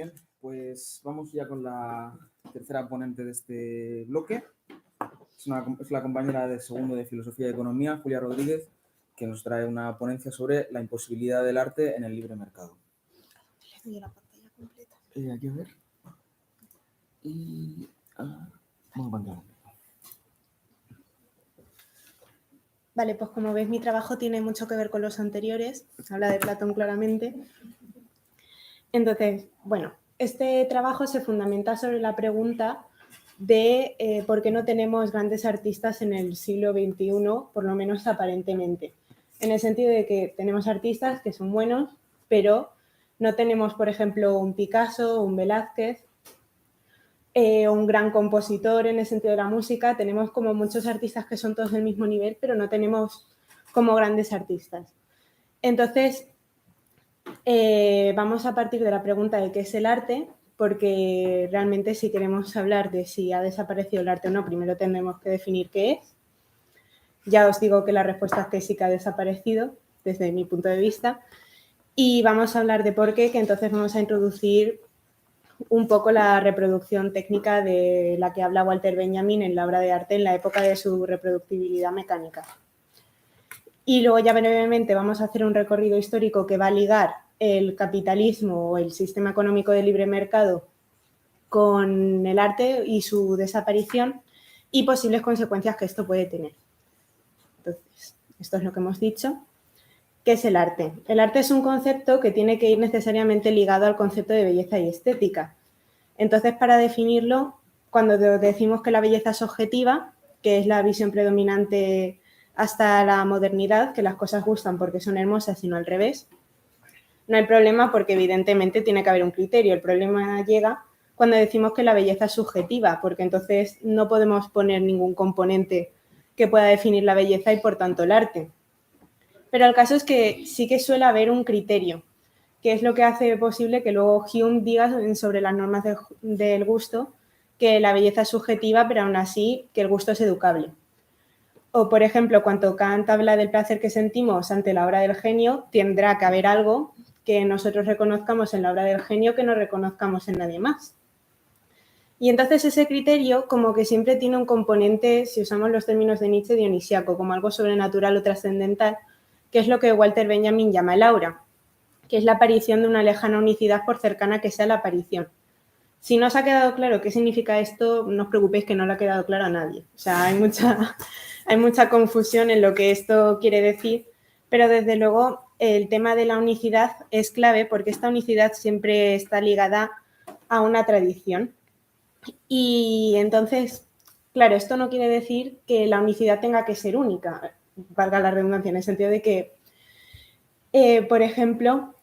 bien, pues vamos ya con la tercera ponente de este bloque. Es la compañera de segundo de Filosofía y Economía, Julia Rodríguez, que nos trae una ponencia sobre la imposibilidad del arte en el libre mercado. Les doy la pantalla completa. Aquí a ver. Y... bueno, Vale, pues como veis mi trabajo tiene mucho que ver con los anteriores, habla de Platón claramente. Entonces, bueno, este trabajo se fundamenta sobre la pregunta de por qué no tenemos grandes artistas en el siglo XXI, por lo menos aparentemente. En el sentido de que tenemos artistas que son buenos, pero no tenemos, por ejemplo, un Picasso, un Velázquez, un gran compositor en el sentido de la música. Tenemos como muchos artistas que son todos del mismo nivel, pero no tenemos como grandes artistas. Entonces, vamos a partir de la pregunta de qué es el arte, porque realmente si queremos hablar de si ha desaparecido el arte o no, primero tendremos que definir qué es. Ya os digo que la respuesta es que sí que ha desaparecido, desde mi punto de vista. Y vamos a hablar de por qué, que entonces vamos a introducir un poco la reproducción técnica de la que habla Walter Benjamin en la obra de arte en la época de su reproductibilidad mecánica. Y luego ya brevemente vamos a hacer un recorrido histórico que va a ligar el capitalismo o el sistema económico de libre mercado con el arte y su desaparición y posibles consecuencias que esto puede tener. Entonces, esto es lo que hemos dicho. ¿Qué es el arte? El arte es un concepto que tiene que ir necesariamente ligado al concepto de belleza y estética. Entonces, para definirlo, cuando decimos que la belleza es objetiva, que es la visión predominante hasta la modernidad, que las cosas gustan porque son hermosas, sino al revés, no hay problema porque evidentemente tiene que haber un criterio. El problema llega cuando decimos que la belleza es subjetiva, porque entonces no podemos poner ningún componente que pueda definir la belleza y por tanto el arte. Pero el caso es que sí que suele haber un criterio, que es lo que hace posible que luego Hume diga sobre las normas del gusto que la belleza es subjetiva, pero aún así que el gusto es educable. O, por ejemplo, cuando Kant habla del placer que sentimos ante la obra del genio, tendrá que haber algo que nosotros reconozcamos en la obra del genio que no reconozcamos en nadie más. Y entonces ese criterio como que siempre tiene un componente, si usamos los términos de Nietzsche, dionisiaco, como algo sobrenatural o trascendental, que es lo que Walter Benjamin llama el aura, que es la aparición de una lejana unicidad por cercana que sea la aparición. Si no os ha quedado claro qué significa esto, no os preocupéis que no le ha quedado claro a nadie. O sea, hay mucha confusión en lo que esto quiere decir, pero desde luego el tema de la unicidad es clave porque esta unicidad siempre está ligada a una tradición. Y entonces, claro, esto no quiere decir que la unicidad tenga que ser única, valga la redundancia, en el sentido de que, por ejemplo,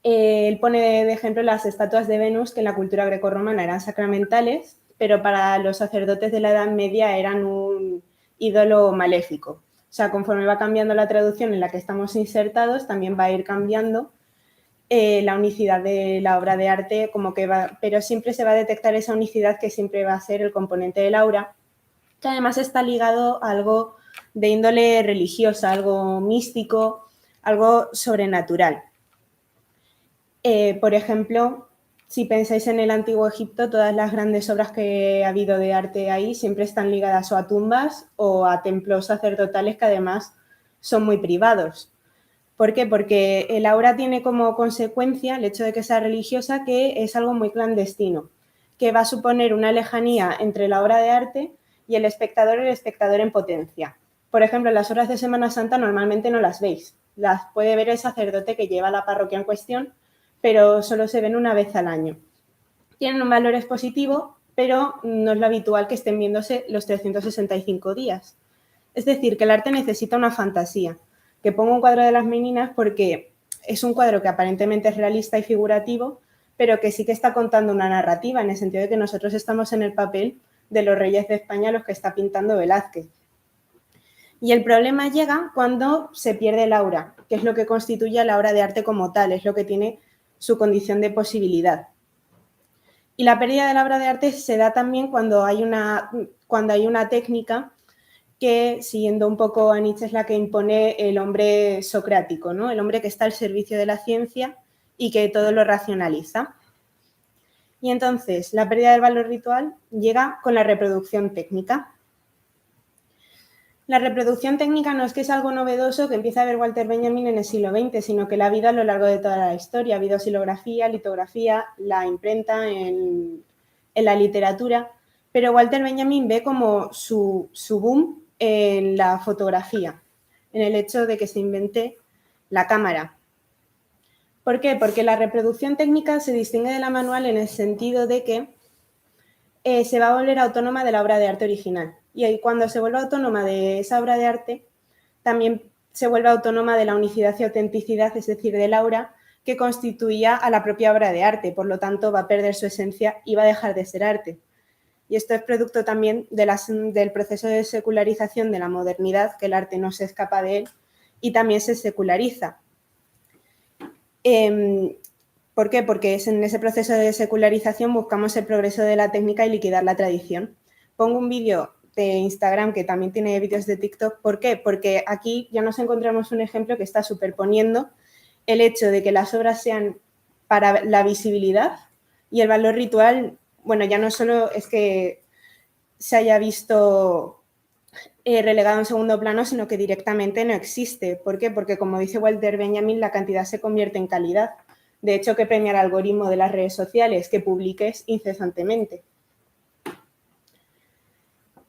él pone de ejemplo las estatuas de Venus que en la cultura grecorromana eran sacramentales, pero para los sacerdotes de la Edad Media eran un ídolo maléfico. O sea, conforme va cambiando la traducción en la que estamos insertados, también va a ir cambiando la unicidad de la obra de arte, como que pero siempre se va a detectar esa unicidad que siempre va a ser el componente del aura, que además está ligado a algo de índole religiosa, algo místico, algo sobrenatural. Por ejemplo, si pensáis en el Antiguo Egipto, todas las grandes obras que ha habido de arte ahí siempre están ligadas o a tumbas o a templos sacerdotales que además son muy privados. ¿Por qué? Porque el aura tiene como consecuencia el hecho de que sea religiosa, que es algo muy clandestino, que va a suponer una lejanía entre la obra de arte y el espectador en potencia. Por ejemplo, en las horas de Semana Santa normalmente no las veis. Las puede ver el sacerdote que lleva la parroquia en cuestión, pero solo se ven una vez al año. Tienen un valor expositivo, pero no es lo habitual que estén viéndose los 365 días. Es decir, que el arte necesita una fantasía. Que pongo un cuadro de las meninas porque es un cuadro que aparentemente es realista y figurativo, pero que sí que está contando una narrativa, en el sentido de que nosotros estamos en el papel de los reyes de España, los que está pintando Velázquez. Y el problema llega cuando se pierde el aura, que es lo que constituye a la obra de arte como tal, es lo que tiene su condición de posibilidad. Y la pérdida de la obra de arte se da también cuando hay una técnica que, siguiendo un poco a Nietzsche, es la que impone el hombre socrático, ¿no? El hombre que está al servicio de la ciencia y que todo lo racionaliza. Y entonces la pérdida del valor ritual llega con la reproducción técnica. La reproducción técnica no es que es algo novedoso que empieza a ver Walter Benjamin en el siglo XX, sino que la ha habido a lo largo de toda la historia. Ha habido xilografía, litografía, la imprenta en la literatura, pero Walter Benjamin ve como su boom en la fotografía, en el hecho de que se invente la cámara. ¿Por qué? Porque la reproducción técnica se distingue de la manual en el sentido de que se va a volver autónoma de la obra de arte original. Y ahí, cuando se vuelve autónoma de esa obra de arte, también se vuelve autónoma de la unicidad y autenticidad, es decir, del aura que constituía a la propia obra de arte. Por lo tanto, va a perder su esencia y va a dejar de ser arte. Y esto es producto también del proceso de secularización de la modernidad, que el arte no se escapa de él y también se seculariza. ¿Por qué? Porque es en ese proceso de secularización buscamos el progreso de la técnica y liquidar la tradición. Pongo un vídeo de Instagram que también tiene vídeos de TikTok. ¿Por qué? Porque aquí ya nos encontramos un ejemplo que está superponiendo el hecho de que las obras sean para la visibilidad y el valor ritual, bueno, ya no solo es que se haya visto relegado en segundo plano, sino que directamente no existe. ¿Por qué? Porque, como dice Walter Benjamin, la cantidad se convierte en calidad. De hecho, que premia el algoritmo de las redes sociales, que publiques incesantemente.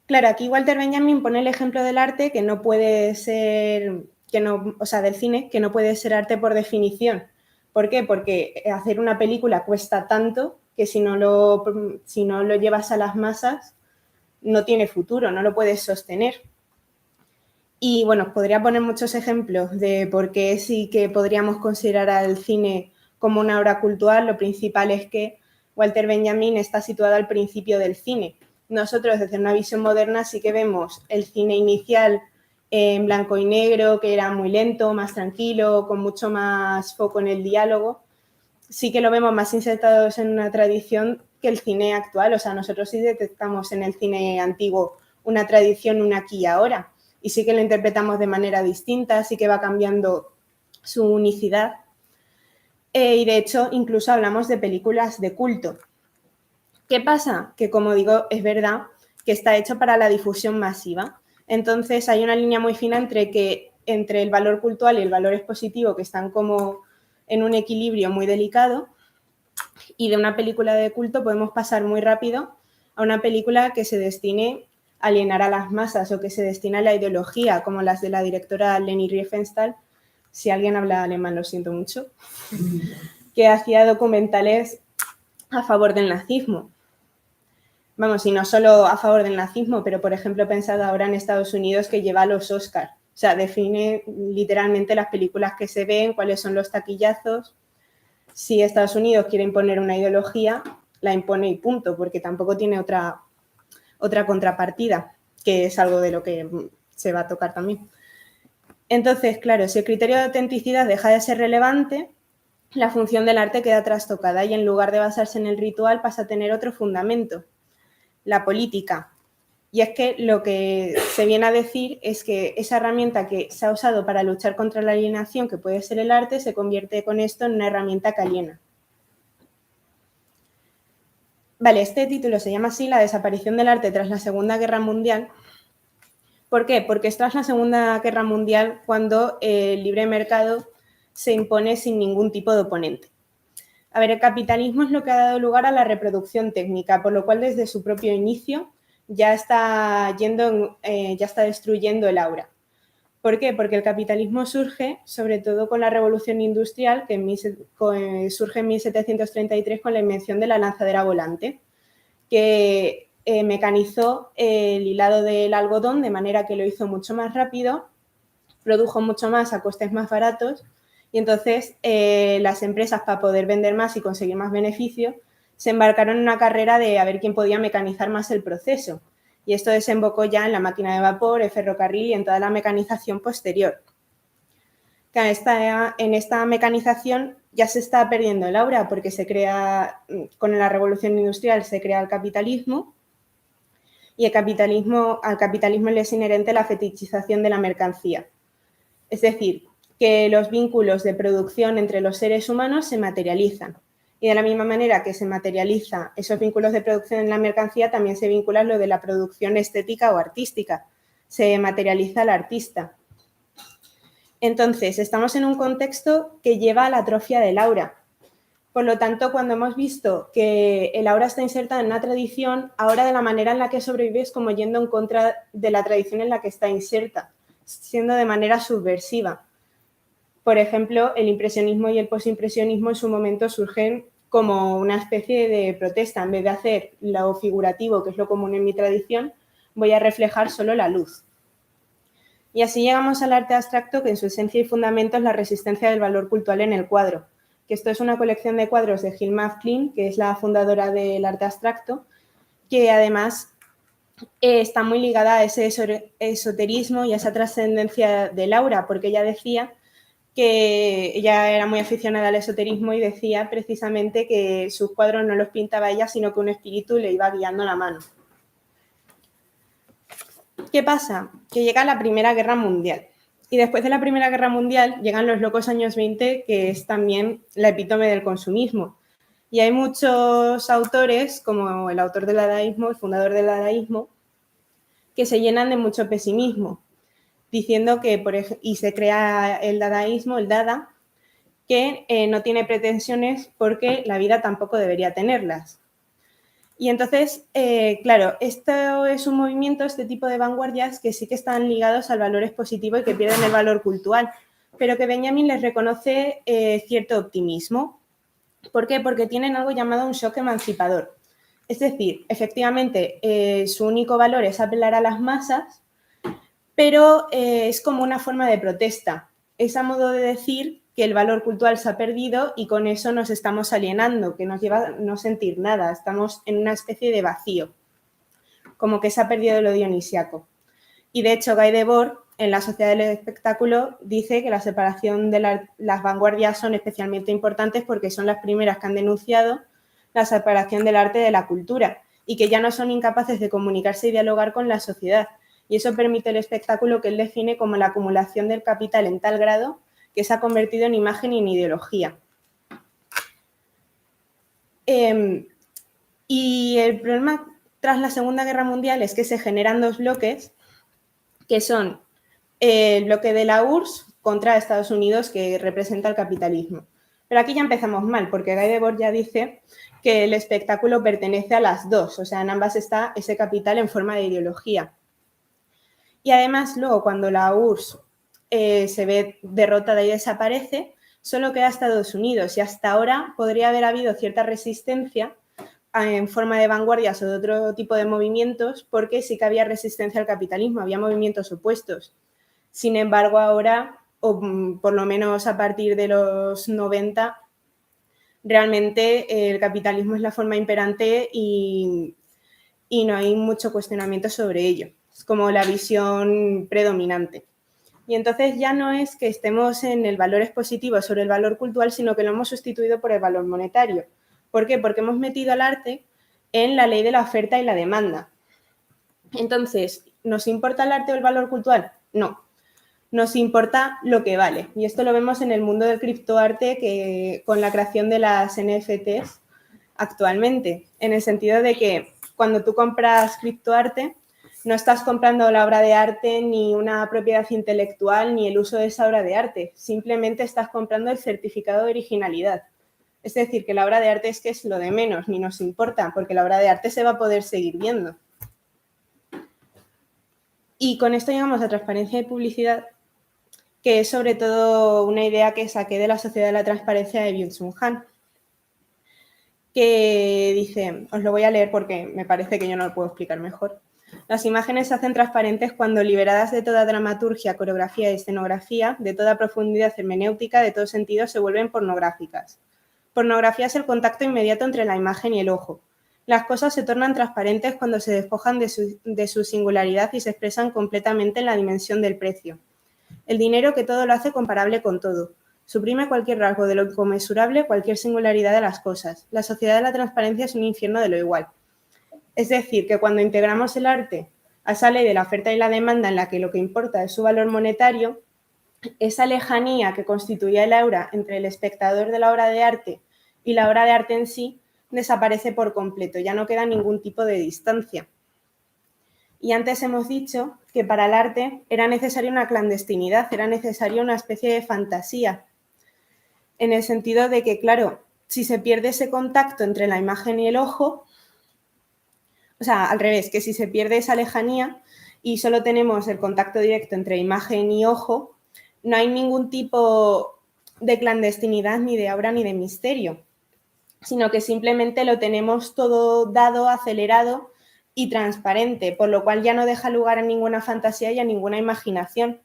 Claro, aquí Walter Benjamin pone el ejemplo del arte que no puede ser, del cine, que no puede ser arte por definición. ¿Por qué? Porque hacer una película cuesta tanto que si no lo llevas a las masas, no tiene futuro, no lo puedes sostener. Y bueno, podría poner muchos ejemplos de por qué sí que podríamos considerar al cine como una obra cultural. Lo principal es que Walter Benjamin está situado al principio del cine. Nosotros, desde una visión moderna, sí que vemos el cine inicial en blanco y negro, que era muy lento, más tranquilo, con mucho más foco en el diálogo. Sí que lo vemos más insertados en una tradición que el cine actual. O sea, nosotros sí detectamos en el cine antiguo una tradición, un aquí y ahora. Y sí que lo interpretamos de manera distinta, sí que va cambiando su unicidad. Y de hecho, incluso hablamos de películas de culto. ¿Qué pasa? Que, como digo, es verdad que está hecho para la difusión masiva. Entonces, hay una línea muy fina entre el valor cultural y el valor expositivo, que están como en un equilibrio muy delicado, y de una película de culto podemos pasar muy rápido a una película que se destine a alienar a las masas o que se destina a la ideología, como las de la directora Leni Riefenstahl. Si alguien habla alemán, lo siento mucho, que hacía documentales a favor del nazismo. Vamos, y no solo a favor del nazismo, pero, por ejemplo, pensad ahora en Estados Unidos, que lleva los Oscars. O sea, define literalmente las películas que se ven, cuáles son los taquillazos. Si Estados Unidos quiere imponer una ideología, la impone y punto, porque tampoco tiene otra contrapartida, que es algo de lo que se va a tocar también. Entonces, claro, si el criterio de autenticidad deja de ser relevante, la función del arte queda trastocada y, en lugar de basarse en el ritual, pasa a tener otro fundamento, la política. Y es que lo que se viene a decir es que esa herramienta que se ha usado para luchar contra la alienación, que puede ser el arte, se convierte con esto en una herramienta que aliena. Vale, este título se llama así, La desaparición del arte tras la Segunda Guerra Mundial. ¿Por qué? Porque es tras la Segunda Guerra Mundial cuando el libre mercado se impone sin ningún tipo de oponente. A ver, el capitalismo es lo que ha dado lugar a la reproducción técnica, por lo cual desde su propio inicio ya está destruyendo el aura. ¿Por qué? Porque el capitalismo surge sobre todo con la revolución industrial, que surge en 1733 con la invención de la lanzadera volante, que mecanizó el hilado del algodón de manera que lo hizo mucho más rápido, produjo mucho más a costes más baratos, y entonces las empresas, para poder vender más y conseguir más beneficio, se embarcaron en una carrera de a ver quién podía mecanizar más el proceso. Y esto desembocó ya en la máquina de vapor, el ferrocarril y en toda la mecanización posterior. En esta mecanización ya se está perdiendo el aura, porque con la revolución industrial se crea el capitalismo, y al capitalismo le es inherente la fetichización de la mercancía. Es decir, que los vínculos de producción entre los seres humanos se materializan. Y de la misma manera que se materializa esos vínculos de producción en la mercancía, también se vincula lo de la producción estética o artística. Se materializa al artista. Entonces, estamos en un contexto que lleva a la atrofia del aura. Por lo tanto, cuando hemos visto que el aura está insertada en una tradición, ahora de la manera en la que sobrevive es como yendo en contra de la tradición en la que está inserta, siendo de manera subversiva. Por ejemplo, el impresionismo y el posimpresionismo en su momento surgen como una especie de protesta. En vez de hacer lo figurativo, que es lo común en mi tradición, voy a reflejar solo la luz. Y así llegamos al arte abstracto, que en su esencia y fundamento es la resistencia del valor cultural en el cuadro. Que esto es una colección de cuadros de Hilma Klein, que es la fundadora del arte abstracto, que además está muy ligada a ese esoterismo y a esa trascendencia del aura, porque ella decía que ella era muy aficionada al esoterismo y decía precisamente que sus cuadros no los pintaba ella, sino que un espíritu le iba guiando la mano. ¿Qué pasa? Que llega la Primera Guerra Mundial. Y después de la Primera Guerra Mundial llegan los locos años 20, que es también la epítome del consumismo. Y hay muchos autores, como el autor del dadaísmo, el fundador del dadaísmo, que se llenan de mucho pesimismo, diciendo que, y se crea el dadaísmo, el dada, que no tiene pretensiones porque la vida tampoco debería tenerlas. Y entonces, claro, esto es un movimiento, este tipo de vanguardias, que sí que están ligados al valor expositivo y que pierden el valor cultural, pero que Benjamin les reconoce cierto optimismo. ¿Por qué? Porque tienen algo llamado un shock emancipador. Es decir, efectivamente, su único valor es apelar a las masas, pero es como una forma de protesta. Es a modo de decir que el valor cultural se ha perdido y con eso nos estamos alienando, que nos lleva a no sentir nada, estamos en una especie de vacío, como que se ha perdido lo dionisiaco. Y de hecho, Guy Debord, en La sociedad del espectáculo, dice que la separación de las vanguardias son especialmente importantes porque son las primeras que han denunciado la separación del arte de la cultura y que ya no son incapaces de comunicarse y dialogar con la sociedad. Y eso permite el espectáculo que él define como la acumulación del capital en tal grado que se ha convertido en imagen y en ideología. Y el problema tras la Segunda Guerra Mundial es que se generan dos bloques, que son el bloque de la URSS contra Estados Unidos, que representa el capitalismo. Pero aquí ya empezamos mal, porque Guy Debord ya dice que el espectáculo pertenece a las dos, o sea, en ambas está ese capital en forma de ideología. Y además, luego, cuando la URSS se ve derrotada y desaparece, solo queda Estados Unidos y hasta ahora podría haber habido cierta resistencia en forma de vanguardias o de otro tipo de movimientos porque sí que había resistencia al capitalismo, había movimientos opuestos. Sin embargo, ahora, o por lo menos a partir de los 90, realmente el capitalismo es la forma imperante y no hay mucho cuestionamiento sobre ello. Es como la visión predominante. Y entonces ya no es que estemos en el valor expositivo sobre el valor cultural, sino que lo hemos sustituido por el valor monetario. ¿Por qué? Porque hemos metido al arte en la ley de la oferta y la demanda. Entonces, ¿nos importa el arte o el valor cultural? No. Nos importa lo que vale. Y esto lo vemos en el mundo del criptoarte que, con la creación de las NFTs actualmente, en el sentido de que cuando tú compras criptoarte, no estás comprando la obra de arte ni una propiedad intelectual ni el uso de esa obra de arte, simplemente estás comprando el certificado de originalidad. Es decir, que la obra de arte es que es lo de menos, ni nos importa, porque la obra de arte se va a poder seguir viendo. Y con esto llegamos a transparencia y publicidad, que es sobre todo una idea que saqué de la Sociedad de la Transparencia de Byung-Chul Han, que dice, os lo voy a leer porque me parece que yo no lo puedo explicar mejor. Las imágenes se hacen transparentes cuando, liberadas de toda dramaturgia, coreografía y escenografía, de toda profundidad hermenéutica, de todo sentido, se vuelven pornográficas. Pornografía es el contacto inmediato entre la imagen y el ojo. Las cosas se tornan transparentes cuando se despojan de su singularidad y se expresan completamente en la dimensión del precio. El dinero que todo lo hace comparable con todo. Suprime cualquier rasgo de lo inconmensurable, cualquier singularidad de las cosas. La sociedad de la transparencia es un infierno de lo igual. Es decir, que cuando integramos el arte a esa ley de la oferta y la demanda en la que lo que importa es su valor monetario, esa lejanía que constituía el aura entre el espectador de la obra de arte y la obra de arte en sí desaparece por completo, ya no queda ningún tipo de distancia. Y antes hemos dicho que para el arte era necesaria una clandestinidad, era necesaria una especie de fantasía, en el sentido de que, claro, si se pierde ese contacto entre la imagen y el ojo, o sea, al revés, que si se pierde esa lejanía y solo tenemos el contacto directo entre imagen y ojo, no hay ningún tipo de clandestinidad, ni de obra, ni de misterio, sino que simplemente lo tenemos todo dado, acelerado y transparente, por lo cual ya no deja lugar a ninguna fantasía y a ninguna imaginación.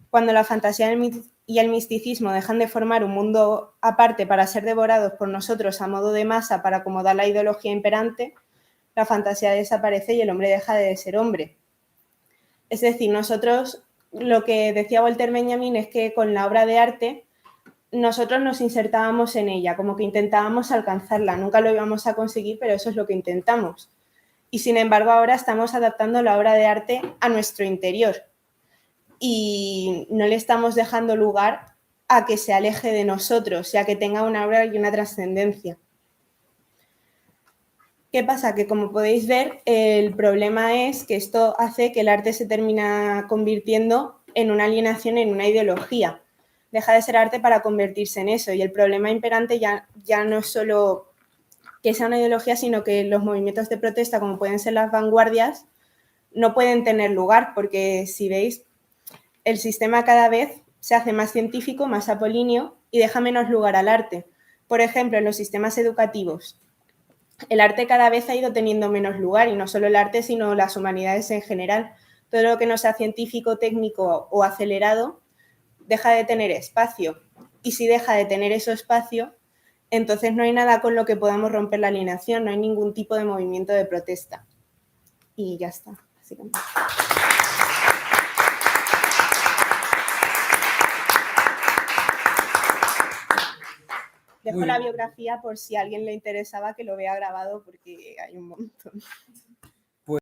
Cuando la fantasía y el misticismo dejan de formar un mundo aparte para ser devorados por nosotros a modo de masa para acomodar la ideología imperante, la fantasía desaparece y el hombre deja de ser hombre. Es decir, nosotros, lo que decía Walter Benjamin es que con la obra de arte nosotros nos insertábamos en ella, como que intentábamos alcanzarla, nunca lo íbamos a conseguir, pero eso es lo que intentamos. Y sin embargo ahora estamos adaptando la obra de arte a nuestro interior y no le estamos dejando lugar a que se aleje de nosotros, ya que tenga una obra y una trascendencia. ¿Qué pasa? Que como podéis ver, el problema es que esto hace que el arte se termina convirtiendo en una alienación, en una ideología. Deja de ser arte para convertirse en eso. Y el problema imperante ya no es solo que sea una ideología, sino que los movimientos de protesta, como pueden ser las vanguardias, no pueden tener lugar, porque si veis, el sistema cada vez se hace más científico, más apolíneo y deja menos lugar al arte. Por ejemplo, en los sistemas educativos, el arte cada vez ha ido teniendo menos lugar, y no solo el arte, sino las humanidades en general. Todo lo que no sea científico, técnico o acelerado deja de tener espacio. Y si deja de tener ese espacio, entonces no hay nada con lo que podamos romper la alienación, no hay ningún tipo de movimiento de protesta. Y ya está, básicamente. Dejo la biografía por si a alguien le interesaba que lo vea grabado, porque hay un montón.